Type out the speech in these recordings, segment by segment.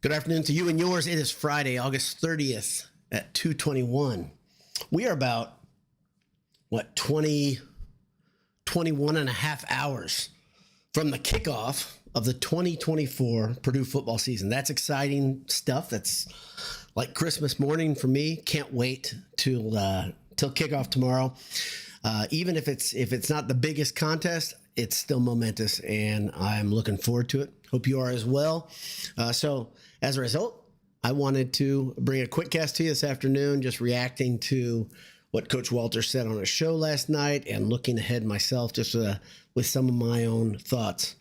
Good afternoon to you and yours. It is Friday, August 30th at 2:21. We are about, 21 and a half hours from the kickoff of the 2024 Purdue football season. That's exciting stuff. That's like Christmas morning for me. Can't wait till kickoff tomorrow. Even if it's not the biggest contest, it's still momentous, and I'm looking forward to it. Hope you are as well. So as a result, I wanted to bring a QuickCast to you this afternoon, just reacting to what Coach Walt said on a show last night and looking ahead myself just with some of my own thoughts.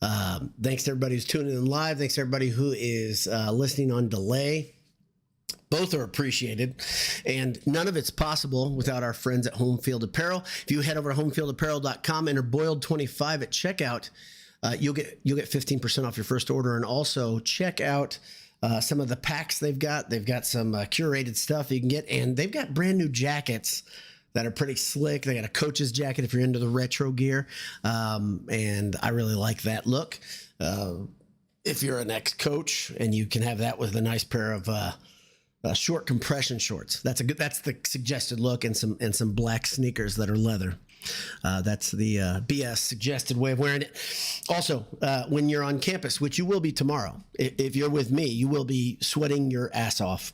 Thanks to everybody who's tuning in live. Thanks to everybody who is listening on delay. Both are appreciated, and none of it's possible without our friends at Home Field Apparel. If you head over to homefieldapparel.com, enter Boiled25 at checkout, you'll get 15% off your first order, and also check out some of the packs they've got. They've got some curated stuff you can get, and they've got brand new jackets that are pretty slick. They got a coach's jacket if you're into the retro gear, and I really like that look. If you're an ex-coach, and you can have that with a nice pair of short compression shorts. That's the suggested look, and some black sneakers that are leather. That's the BS suggested way of wearing it. Also, when you're on campus, which you will be tomorrow, if you're with me, you will be sweating your ass off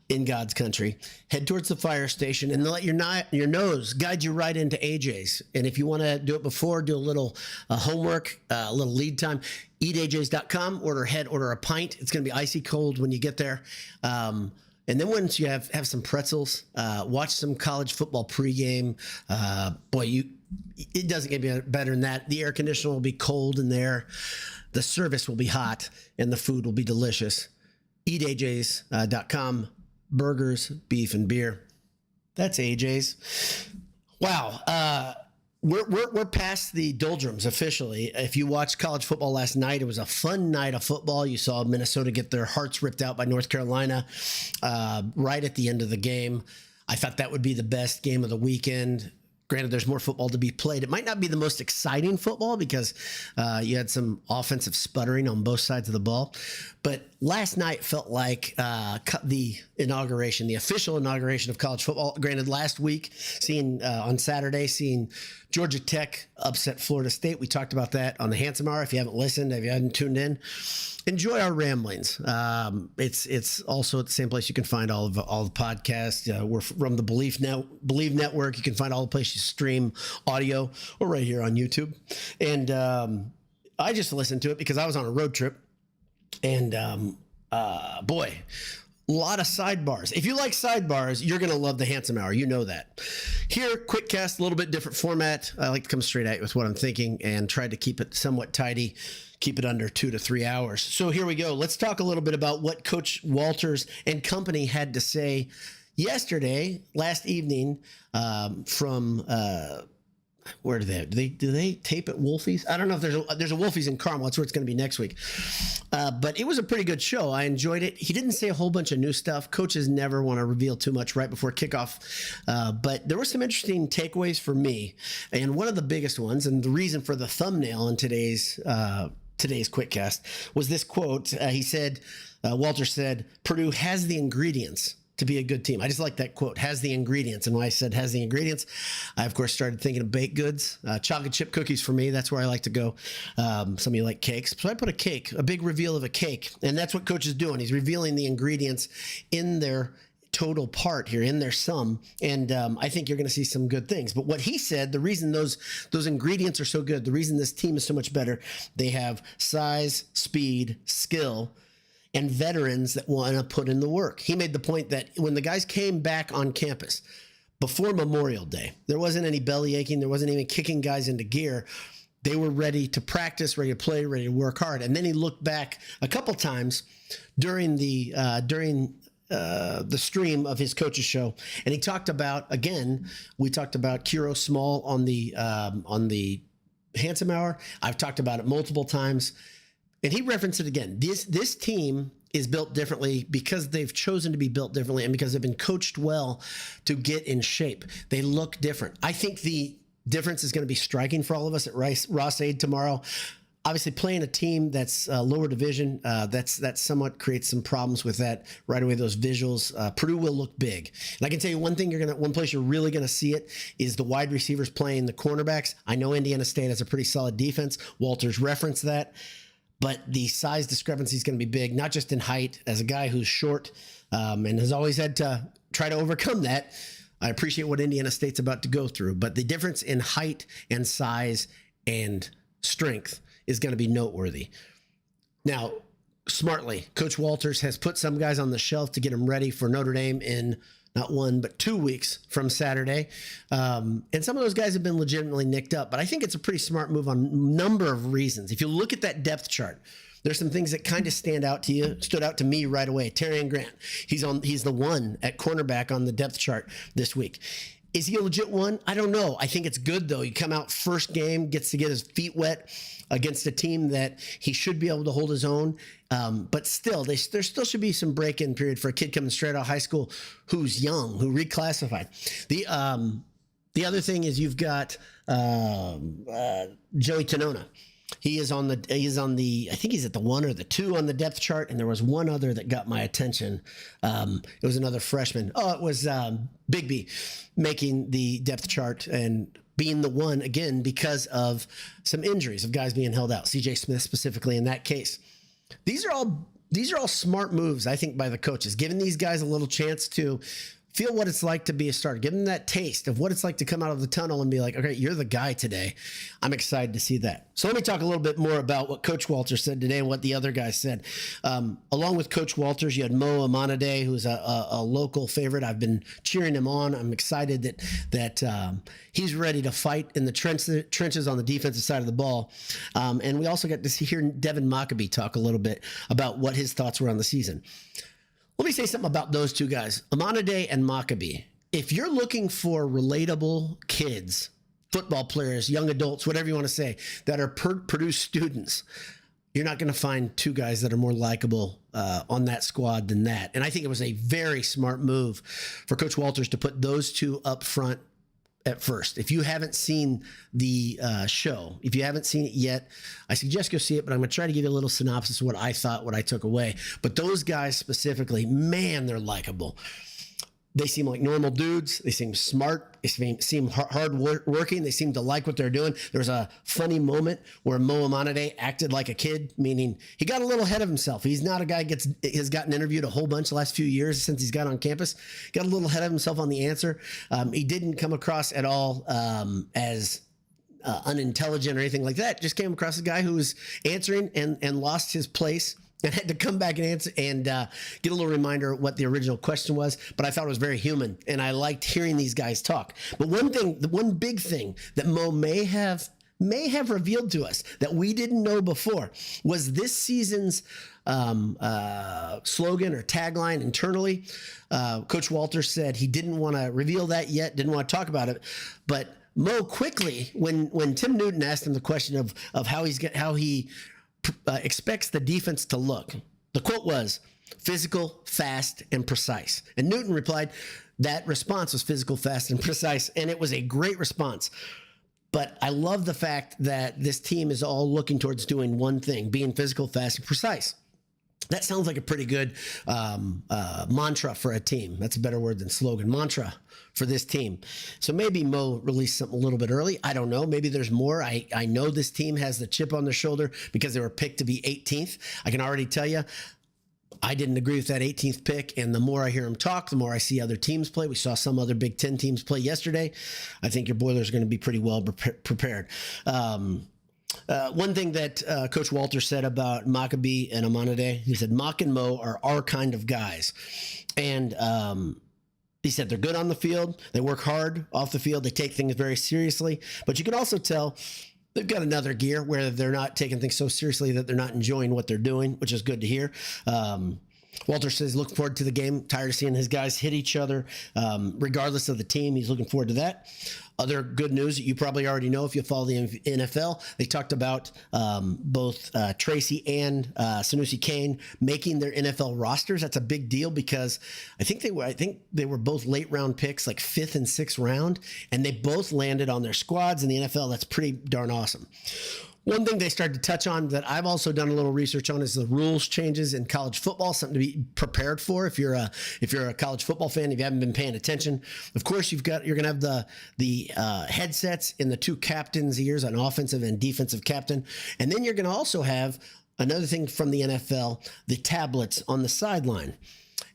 in God's country. Head towards the fire station and let your nose guide you right into AJ's. And if you want to do it before, do a little homework, a little lead time, eatajs.com, order a pint. It's going to be icy cold when you get there. And then once you have some pretzels, watch some college football pregame. It doesn't get better than that. The air conditioner will be cold in there. The service will be hot, and the food will be delicious. eatajs.com. Burgers, beef, and beer. That's AJ's. Wow. We're past the doldrums officially. If you watched college football last night, it was a fun night of football. You saw Minnesota get their hearts ripped out by North Carolina right at the end of the game. I thought that would be the best game of the weekend. Granted, there's more football to be played. It might not be the most exciting football because you had some offensive sputtering on both sides of the ball. But last night felt like the official inauguration of college football. Granted, last week, on Saturday, seeing Georgia Tech upset Florida State. We talked about that on the Handsome Hour. If you haven't listened, if you haven't tuned in, enjoy our ramblings. It's also at the same place you can find all the podcasts. We're from the Believe Network. You can find all the places you stream audio, or right here on YouTube. And I just listened to it because I was on a road trip, and boy, a lot of sidebars. If you like sidebars, you're going to love the Handsome Hour. You know that. Here, QuickCast, a little bit different format. I like to come straight at you with what I'm thinking and try to keep it somewhat tidy, keep it under 2 to 3 hours. So here we go. Let's talk a little bit about what Coach Walters and company had to say last evening, from where do they tape at Wolfie's? I don't know if there's a Wolfie's in Carmel. That's where it's going to be next week. But it was a pretty good show. I enjoyed it. He didn't say a whole bunch of new stuff. Coaches never want to reveal too much right before kickoff. But there were some interesting takeaways for me. And one of the biggest ones, and the reason for the thumbnail in today's QuickCast, was this quote. Walter said, Purdue has the ingredients to be a good team. I just like that quote, has the ingredients. And when I said has the ingredients, I, of course, started thinking of baked goods, chocolate chip cookies for me. That's where I like to go. Some of you like cakes. So I put a big reveal of a cake. And that's what Coach is doing. He's revealing the ingredients in their total part here, in their sum. And I think you're going to see some good things. But what he said, the reason those ingredients are so good, the reason this team is so much better, they have size, speed, skill, and veterans that want to put in the work. He made the point that when the guys came back on campus before Memorial Day, there wasn't any belly aching. There wasn't even kicking guys into gear. They were ready to practice, ready to play, ready to work hard. And then he looked back a couple times during the stream of his coach's show, and he talked about, again, we talked about Kiro Small on the Handsome Hour. I've talked about it multiple times. And he referenced it again. This team is built differently because they've chosen to be built differently and because they've been coached well to get in shape. They look different. I think the difference is going to be striking for all of us at Ross-Ade tomorrow. Obviously, playing a team that's lower division, that somewhat creates some problems with that right away. Those visuals, Purdue will look big, and I can tell you one place you're really gonna see it is the wide receivers playing the cornerbacks. I know Indiana State has a pretty solid defense. Walters referenced that, but the size discrepancy is going to be big, not just in height. As a guy who's short and has always had to try to overcome that, I appreciate what Indiana State's about to go through, but the difference in height and size and strength is going to be noteworthy. Now, smartly, Coach Walters has put some guys on the shelf to get them ready for Notre Dame in not 1, but 2 weeks from Saturday. And some of those guys have been legitimately nicked up, but I think it's a pretty smart move on a number of reasons. If you look at that depth chart, there's some things that kind of stood out to me right away. Terrian Grant, he's the one at cornerback on the depth chart this week. Is he a legit one? I don't know. I think it's good, though. You come out first game, gets to get his feet wet against a team that he should be able to hold his own. But still, there still should be some break-in period for a kid coming straight out of high school who's young, who reclassified. The other thing is you've got Joey Tanona. He is on the, I think he's at the 1 or the 2 on the depth chart. And there was one other that got my attention. It was another freshman. It was Big B making the depth chart and being the one again, because of some injuries of guys being held out. CJ Smith specifically in that case. These are all smart moves, I think, by the coaches, giving these guys a little chance to feel what it's like to be a starter. Give them that taste of what it's like to come out of the tunnel and be like, okay, you're the guy today. I'm excited to see that. So let me talk a little bit more about what Coach Walters said today and what the other guys said. Along with Coach Walters, you had Mo Amanade, who's a local favorite. I've been cheering him on. I'm excited that he's ready to fight in the trenches on the defensive side of the ball. And we also got to hear Devin Maccabee talk a little bit about what his thoughts were on the season. Let me say something about those two guys, Amanade and Maccabee. If you're looking for relatable kids, football players, young adults, whatever you want to say, that are Purdue students, you're not going to find two guys that are more likable on that squad than that. And I think it was a very smart move for Coach Walters to put those two up front at first. If you haven't seen the show, if you haven't seen it yet, I suggest go see it, but I'm going to try to give you a little synopsis of what I thought, what I took away. But those guys specifically, man, they're likable. They seem like normal dudes. They seem smart. They seem hard working. They seem to like what they're doing. There was a funny moment where Mo Amanade acted like a kid, meaning he got a little ahead of himself. He's not a guy has gotten interviewed a whole bunch the last few years since he's got on campus. Got a little ahead of himself on the answer. He didn't come across at all as unintelligent or anything like that. Just came across a guy who was answering and lost his place and had to come back and answer and get a little reminder of what the original question was. But I thought it was very human, and I liked hearing these guys talk. But the one big thing that Mo may have revealed to us that we didn't know before was this season's slogan or tagline internally. Coach Walters said he didn't want to reveal that yet, didn't want to talk about it, but Mo quickly, when Tim Newton asked him the question of how he expects the defense to look, the quote was physical, fast, and precise. And Newton replied that response was physical, fast, and precise, and it was a great response. But I love the fact that this team is all looking towards doing one thing, being physical, fast, and precise. That sounds like a pretty good mantra for a team. That's a better word than slogan. Mantra for this team. So maybe Mo released something a little bit early. I don't know. Maybe there's more. I know this team has the chip on their shoulder because they were picked to be 18th. I can already tell you, I didn't agree with that 18th pick. And the more I hear him talk, the more I see other teams play. We saw some other Big Ten teams play yesterday. I think your Boilers are going to be pretty well prepared. One thing that Coach Walter said about Maccabee and Amanade, he said, Mock and Mo are our kind of guys. And he said they're good on the field. They work hard off the field. They take things very seriously. But you can also tell they've got another gear where they're not taking things so seriously that they're not enjoying what they're doing, which is good to hear. Walter says, look forward to the game. Tired of seeing his guys hit each other. Regardless of the team, he's looking forward to that. Other good news that you probably already know if you follow the NFL, they talked about both Tracy and Sanusi Kane making their NFL rosters. That's a big deal because I think they were both late round picks, like 5th and 6th round, and they both landed on their squads in the NFL. That's pretty darn awesome. One thing they started to touch on that I've also done a little research on is the rules changes in college football, something to be prepared for if you're a college football fan, if you haven't been paying attention. Of course, you're going to have the headsets in the two captains' ears, an offensive and defensive captain. And then you're going to also have another thing from the NFL, the tablets on the sideline.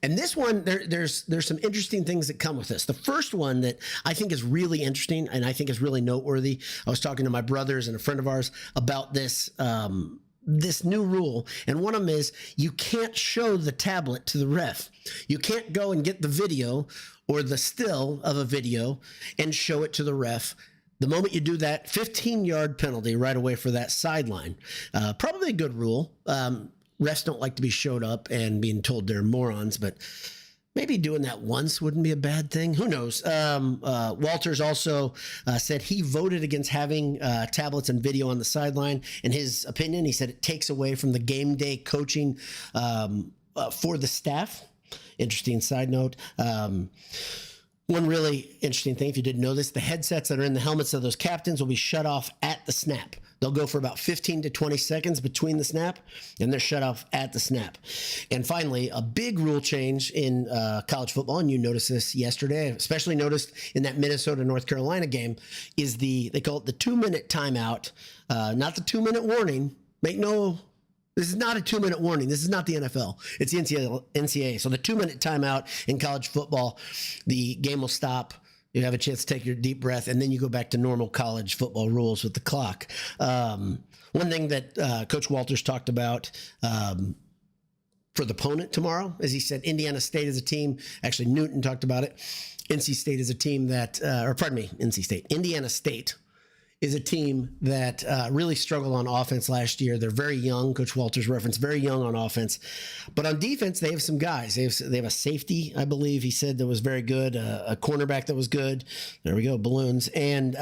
And this one, there's some interesting things that come with this. The first one that I think is really interesting and I think is really noteworthy. I was talking to my brothers and a friend of ours about this this new rule, and one of them is you can't show the tablet to the ref. You can't go and get the video or the still of a video and show it to the ref. The moment you do that, 15-yard penalty right away for that sideline. Probably a good rule. Refs don't like to be showed up and being told they're morons, but maybe doing that once wouldn't be a bad thing. Who knows? Walters also said he voted against having tablets and video on the sideline. In his opinion, he said it takes away from the game day coaching for the staff. Interesting side note. One really interesting thing, if you didn't know this, the headsets that are in the helmets of those captains will be shut off at the snap. They'll go for about 15 to 20 seconds between the snap, and they're shut off at the snap. And finally, a big rule change in college football, and you noticed this yesterday, especially noticed in that Minnesota-North Carolina game, is they call it the 2-minute timeout, not the 2-minute warning. This is not a 2-minute warning. This is not the NFL. It's the NCAA. So the 2-minute timeout in college football, the game will stop. You have a chance to take your deep breath, and then you go back to normal college football rules with the clock. One thing that Coach Walters talked about for the opponent tomorrow, as he said, Indiana State is a team. Actually, Newton talked about it. NC State is a team that, NC State. Indiana State is a team that really struggled on offense last year. They're very young. Coach Walters referenced very young on offense. But on defense, they have some guys. They have a safety, I believe he said, that was very good, a cornerback that was good. There we go, balloons. And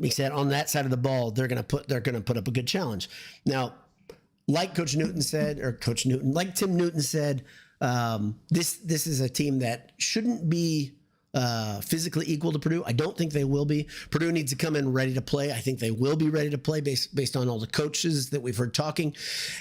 he said on that side of the ball, they're going to put up a good challenge. Now, like Tim Newton said, this is a team that shouldn't be physically equal to Purdue. I don't think they will be. Purdue needs to come in ready to play. I think they will be ready to play based on all the coaches that we've heard talking.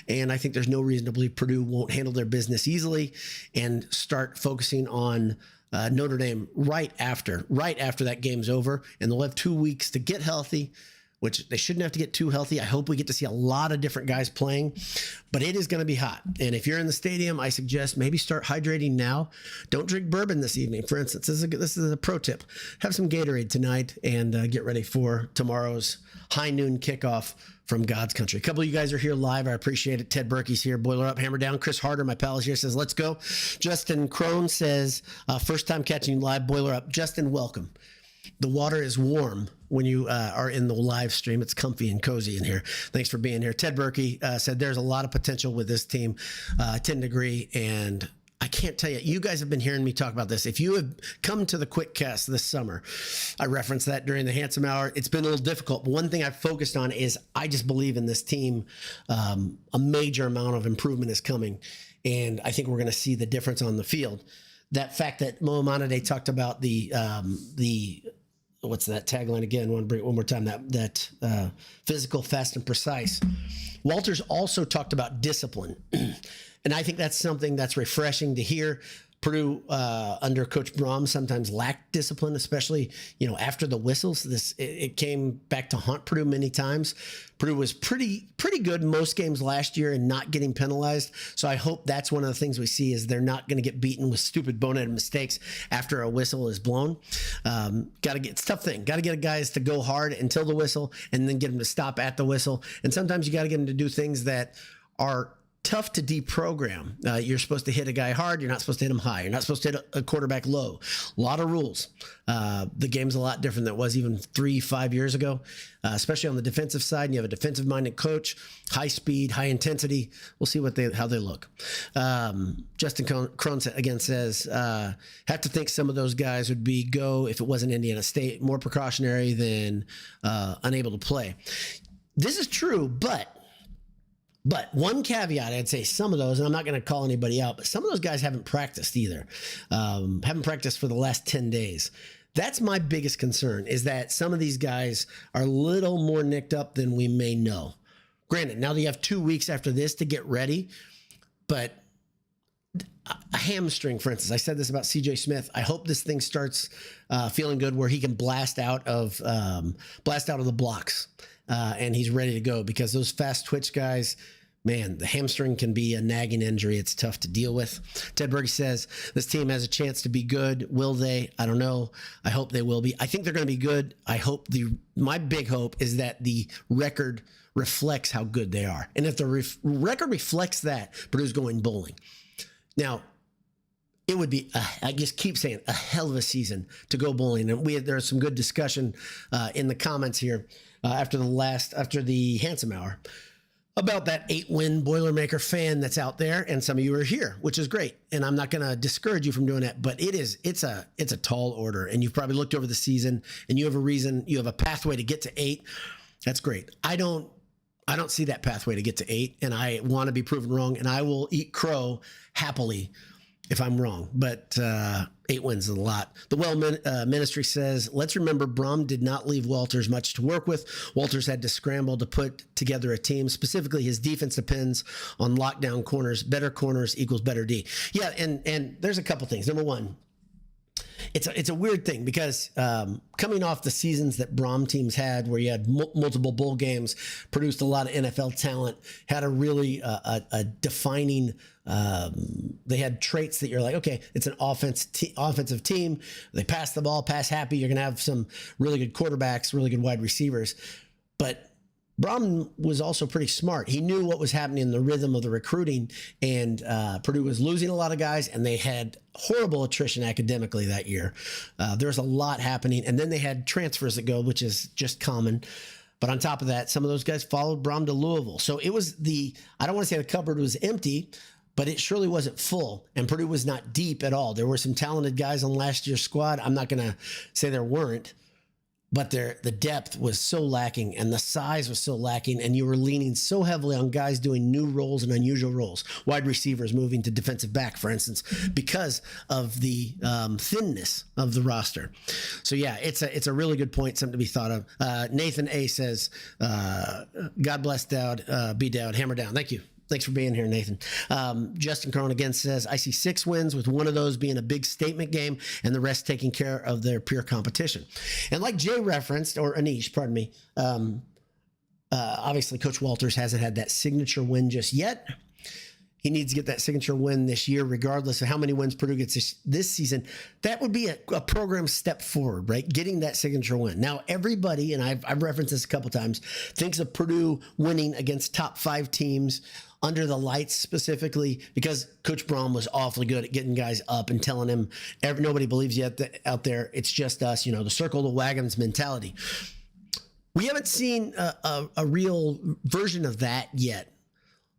And I think there's no reason to believe Purdue won't handle their business easily and start focusing on Notre Dame right after that game's over. And they'll have 2 weeks to get healthy, which they shouldn't have to get too healthy. I hope we get to see a lot of different guys playing, but it is going to be hot. And if you're in the stadium, I suggest maybe start hydrating now. Don't drink bourbon this evening, for instance. This is a pro tip. Have some Gatorade tonight and get ready for tomorrow's high noon kickoff from God's country. A couple of you guys are here live. I appreciate it. Ted Berkey's here. Boiler up, hammer down. Chris Harder, my pal, is here, says, let's go. Justin Crone says, first time catching live. Boiler up. Justin, welcome. The water is warm when you are in the live stream. It's comfy and cozy in here. Thanks for being here. Ted Berkey said there's a lot of potential with this team. I tend to agree. And I can't tell you, you guys have been hearing me talk about this. If you have come to the QuickCast this summer, I referenced that during the Handsome Hour. It's been a little difficult. But one thing I've focused on is I just believe in this team. A major amount of improvement is coming. And I think we're going to see the difference on the field. That fact that Mohamed talked about the what's that tagline again? I want to bring it one more time. That physical, fast, and precise. Walters also talked about discipline, and I think that's something that's refreshing to hear. Purdue under Coach Brom sometimes lacked discipline, especially after the whistles. It came back to haunt Purdue many times. Purdue was pretty good most games last year and not getting penalized. So I hope that's one of the things we see is they're not going to get beaten with stupid boneheaded mistakes after a whistle is blown. It's a tough thing. Got to get guys to go hard until the whistle and then get them to stop at the whistle. And sometimes you got to get them to do things that are tough to deprogram. You're supposed to hit a guy hard. You're not supposed to hit him high. You're not supposed to hit a quarterback low. A lot of rules. The game's a lot different than it was even 3-5 years ago, especially on the defensive side. And you have a defensive-minded coach, high speed, high intensity. We'll see how they look. Justin Crone again says, have to think some of those guys would be go if it wasn't Indiana State, more precautionary than unable to play. This is true, But one caveat, I'd say some of those, and I'm not going to call anybody out, but some of those guys haven't practiced either. Haven't practiced for the last 10 days. That's my biggest concern, is that some of these guys are a little more nicked up than we may know. Granted, now that you have 2 weeks after this to get ready, but a hamstring, for instance, I said this about CJ Smith. I hope this thing starts feeling good where he can blast out of the blocks and he's ready to go, because those fast twitch guys, man, the hamstring can be a nagging injury. It's tough to deal with. Ted Berge says this team has a chance to be good. Will they? I don't know. I hope they will be. I think they're going to be good. I hope my big hope is that the record reflects how good they are. And if the record reflects that, Purdue's going bowling. Now, it would be, I just keep saying, a hell of a season to go bowling. And there's some good discussion in the comments here after the Handsome Hour about that 8-win Boilermaker fan that's out there, and some of you are here, which is great. And I'm not going to discourage you from doing that, but it's a tall order, and you've probably looked over the season, and you have a pathway to get to 8. That's great. I don't see that pathway to get to 8, and I want to be proven wrong, and I will eat crow happily if I'm wrong, but 8 wins is a lot. The Well Ministry says, let's remember Brom did not leave Walters much to work with. Walters had to scramble to put together a team. Specifically, his defense depends on lockdown corners. Better corners equals better D. Yeah, and there's a couple things. Number one, it's a weird thing, because coming off the seasons that Brom teams had, where you had multiple bowl games, produced a lot of NFL talent, had a really a defining. They had traits that you're like, okay, it's an offensive team. They pass the ball, pass happy. You're gonna have some really good quarterbacks, really good wide receivers, but Brom was also pretty smart. He knew what was happening in the rhythm of the recruiting, and Purdue was losing a lot of guys, and they had horrible attrition academically that year. There was a lot happening, and then they had transfers that go, which is just common. But on top of that, some of those guys followed Brom to Louisville. So it was I don't want to say the cupboard was empty, but it surely wasn't full, and Purdue was not deep at all. There were some talented guys on last year's squad. I'm not going to say there weren't, but the depth was so lacking, and the size was so lacking, and you were leaning so heavily on guys doing new roles and unusual roles. Wide receivers moving to defensive back, for instance, because of the thinness of the roster. So yeah, it's a really good point, something to be thought of. Nathan A says, God bless Dowd, be Dowd, hammer down. Thank you. Thanks for being here, Nathan. Justin Crone again says, I see 6 wins, with one of those being a big statement game and the rest taking care of their pure competition. And like Jay referenced, or Anish, pardon me, obviously Coach Walters hasn't had that signature win just yet. He needs to get that signature win this year, regardless of how many wins Purdue gets this season. That would be a program step forward, right? Getting that signature win. Now, everybody, and I've referenced this a couple times, thinks of Purdue winning against top 5 teams under the lights, specifically because Coach Brom was awfully good at getting guys up and telling him, nobody believes you out there. It's just us, the circle the wagons mentality. We haven't seen a real version of that yet.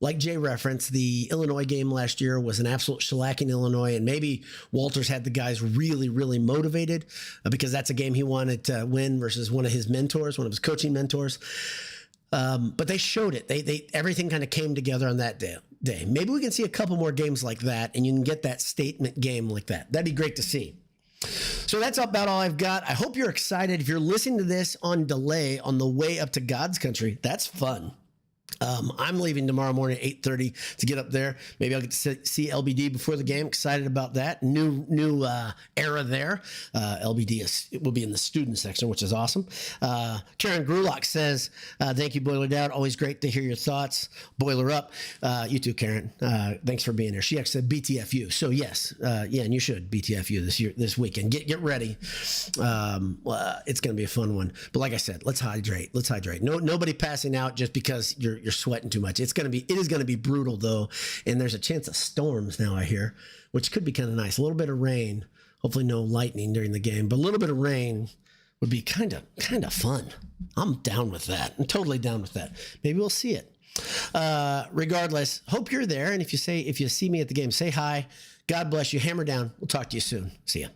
Like Jay referenced, the Illinois game last year was an absolute shellacking Illinois, and maybe Walters had the guys really, really motivated because that's a game he wanted to win versus one of his coaching mentors. But they showed it. They everything kind of came together on that day. Maybe we can see a couple more games like that, and you can get that statement game like that. That'd be great to see. So that's about all I've got. I hope you're excited. If you're listening to this on delay on the way up to God's country, that's fun. I'm leaving tomorrow morning at 8:30 to get up there. Maybe I'll get to see LBD before the game. Excited about that. New era there. LBD will be in the student section, which is awesome. Karen Grulock says, thank you, Boiler Dowd. Always great to hear your thoughts. Boiler up. You too, Karen. Thanks for being here. She actually said BTFU. So yes, and you should BTFU this weekend. Get ready. It's going to be a fun one. But like I said, let's hydrate. Nobody passing out just because you're sweating too much. It is going to be brutal though, and there's a chance of storms now, I hear, which could be kind of nice. A little bit of rain, hopefully no lightning during the game, but a little bit of rain would be kind of fun. I'm down with that. I'm totally down with that. Maybe we'll see it. Regardless, hope you're there, and if you see me at the game, say hi. God bless you. Hammer down. We'll talk to you soon. See ya.